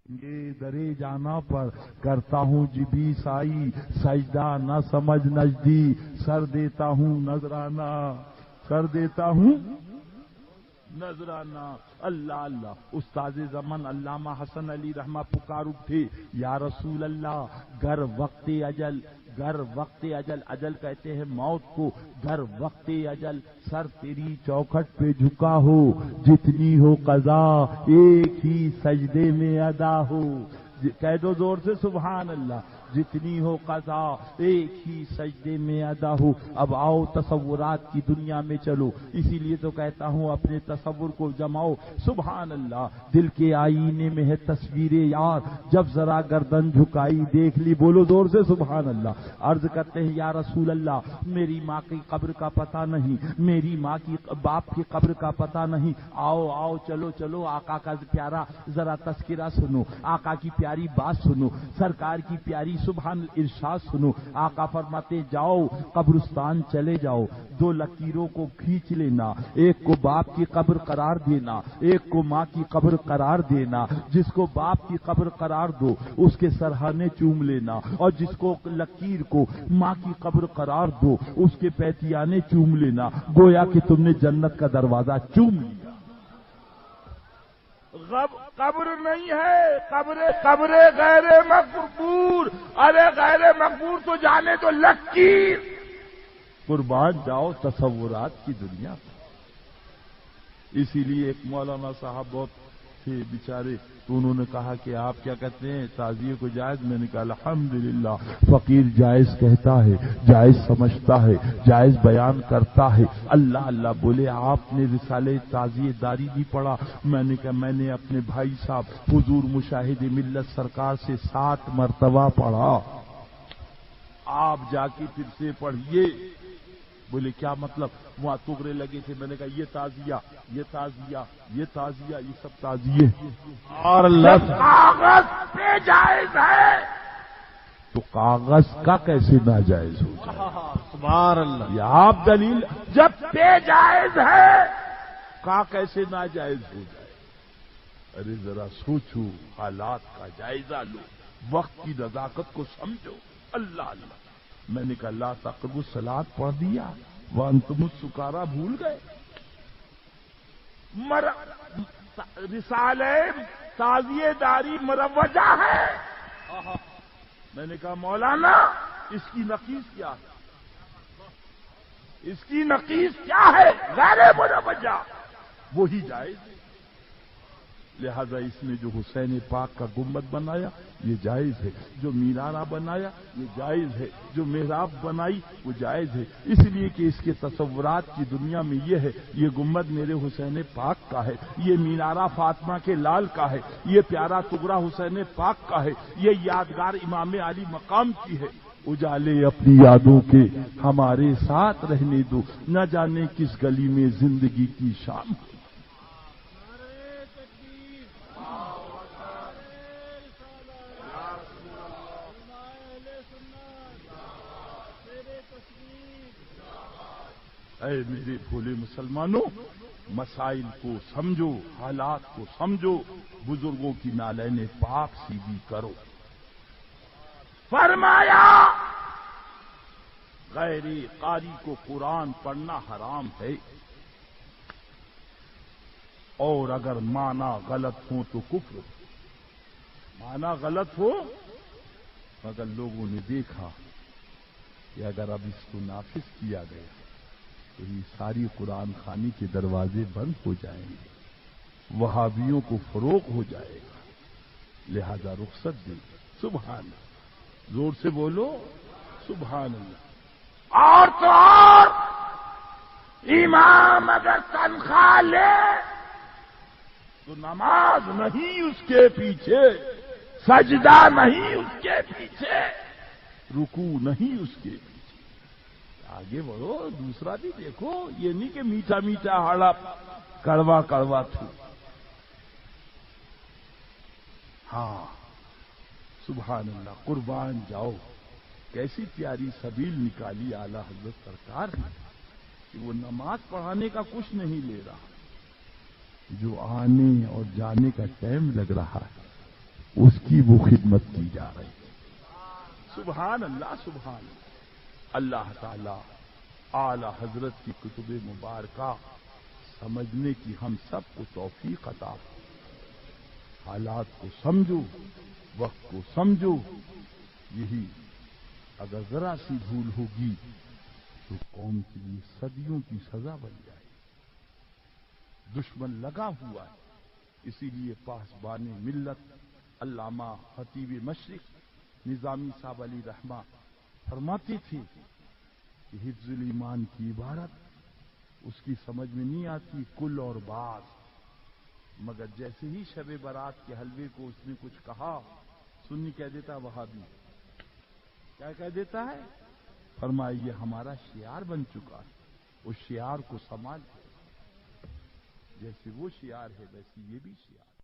یہ درے جانا پر کرتا ہوں جبی سائی، سجدہ نہ سمجھ نجدی، سر دیتا ہوں نذرانہ، سر دیتا ہوں نذرانہ۔ اللہ اللہ۔ استاد زمن علامہ حسن علی رحمہ پکار اٹھے، یا رسول اللہ، گر وقت اجل، گر وقت اجل، اجل کہتے ہیں موت کو، گر وقت اجل سر تیری چوکھٹ پہ جھکا ہو، جتنی ہو قضا ایک ہی سجدے میں ادا ہو۔ کہہ دو زور سے سبحان اللہ۔ جتنی ہو قضا ایک ہی سجدے میں ادا ہو۔ اب آؤ تصورات کی دنیا میں چلو، اسی لیے تو کہتا ہوں اپنے تصور کو جماؤ۔ سبحان اللہ۔ دل کے آئینے میں ہے تصویر یار، جب ذرا گردن جھکائی دیکھ لی، بولو زور سے سبحان اللہ۔ عرض کرتے ہیں یا رسول اللہ، میری ماں کی قبر کا پتہ نہیں، میری ماں کی باپ کی قبر کا پتہ نہیں، آؤ آؤ چلو چلو، آقا کا پیارا ذرا تذکرہ سنو، آقا کی پیاری بات سنو، سرکار کی پیاری سبحان ارشاد سنو۔ آقا فرماتے جاؤ قبرستان چلے جاؤ، دو لکیروں کو کھینچ لینا، ایک کو باپ کی قبر قرار دینا، ایک کو ماں کی قبر قرار دینا۔ جس کو باپ کی قبر قرار دو اس کے سرہانے چوم لینا، اور جس کو لکیر کو ماں کی قبر قرار دو اس کے پیتیانے چوم لینا، گویا کہ تم نے جنت کا دروازہ چوم لیا۔ قبر نہیں ہے، قبر غیر مقبور، ارے غیر مقبور تو جانے تو لکیر۔ قربان جاؤ تصورات کی دنیا پر۔ اسی لیے ایک مولانا صاحب بہت تھے بیچارے، تو انہوں نے کہا کہ آپ کیا کہتے ہیں تعزیے کو جائز؟ میں نے کہا الحمدللہ، فقیر جائز کہتا ہے، جائز سمجھتا ہے، جائز بیان کرتا ہے۔ اللہ اللہ بولے آپ نے رسالے تعزیے داری بھی پڑھا؟ میں نے کہا میں نے اپنے بھائی صاحب حضور مشاہد ملت سرکار سے 7 مرتبہ پڑھا، آپ جا کے پھر سے پڑھیے۔ بولے کیا مطلب؟ وہاں تغرے لگے تھے، میں نے کہا یہ تعزیہ، یہ تعزیہ، یہ تعزیہ، یہ سب تعزیے اور کاغذ پہ جائز ہے تو کاغذ کا کیسے ناجائز ہو جائے؟ سبحان اللہ۔ یہ آپ دلیل، جب پہ جائز ہے کا کیسے ناجائز ہو جائے؟ ارے ذرا سوچو، حالات کا جائزہ لو، وقت کی نزاکت کو سمجھو۔ اللہ اللہ۔ میں نے کہا لا تقربوا الصلاۃ پڑھ دیا، وانتم السکارا بھول گئے۔ رسالے تعزیے داری مروجہ ہے۔ میں نے کہا مولانا اس کی نقیص کیا ہے؟ اس کی نقیص کیا ہے؟ غیر مروجہ وہی جائز ہے۔ لہذا اس نے جو حسین پاک کا گنبد بنایا یہ جائز ہے، جو مینارہ بنایا یہ جائز ہے، جو محراب بنائی وہ جائز ہے، اس لیے کہ اس کے تصورات کی دنیا میں یہ ہے یہ گنبد میرے حسین پاک کا ہے، یہ مینارہ فاطمہ کے لال کا ہے، یہ پیارا ٹکڑا حسین پاک کا ہے، یہ یادگار امام علی مقام کی ہے۔ اجالے اپنی یادوں کے ہمارے ساتھ رہنے دو، نہ جانے کس گلی میں زندگی کی شام ہو۔ اے میرے بھولے مسلمانوں، مسائل کو سمجھو، حالات کو سمجھو، بزرگوں کی نالین پاک سیدھی کرو۔ فرمایا غیر قاری کو قرآن پڑھنا حرام ہے، اور اگر معنی غلط ہو تو کفر۔ معنی غلط ہو مگر لوگوں نے دیکھا کہ اگر اب اس کو نافذ کیا گیا تو یہ ساری قرآن خوانی کے دروازے بند ہو جائیں گے، وہابیوں کو فروغ ہو جائے گا، لہذا رخصت دے۔ سبحان اللہ، زور سے بولو سبحان اللہ۔ اور تو اور امام اگر تنخواہ لے تو نماز نہیں اس کے پیچھے، سجدہ نہیں اس کے پیچھے، رکوع نہیں اس کے پیچھے۔ آگے بڑھو، دوسرا بھی دیکھو، یہ نہیں کہ میٹھا میٹھا ہاڑا کڑوا کڑوا تھو۔ ہاں سبحان اللہ، قربان جاؤ، کیسی پیاری سبیل نکالی اعلی حضرت سرکار نے کہ وہ نماز پڑھانے کا کچھ نہیں لے رہا، جو آنے اور جانے کا ٹائم لگ رہا ہے اس کی وہ خدمت کی جا رہی ہے۔ سبحان اللہ سبحان اللہ۔ اللہ تعالی اعلی حضرت کی کتب مبارکہ سمجھنے کی ہم سب کو توفیق عطا فرمائے۔ حالات کو سمجھو، وقت کو سمجھو، یہی اگر ذرا سی بھول ہوگی تو قوم کے لیے صدیوں کی سزا بن جائے۔ دشمن لگا ہوا ہے، اسی لیے پاسبان ملت علامہ خطیب مشرق نظامی صاحب علی رحمہ فرماتے تھے کہ حفظ الایمان کی عبارت اس کی سمجھ میں نہیں آتی کل اور بعض، مگر جیسے ہی شب برات کے حلوے کو اس نے کچھ کہا، سنی کہہ دیتا وہابی، کیا کہہ دیتا ہے؟ فرمایا یہ ہمارا شعار بن چکا ہے، اس شعار کو سمجھ، جیسے وہ شعار ہے ویسے یہ بھی شعار۔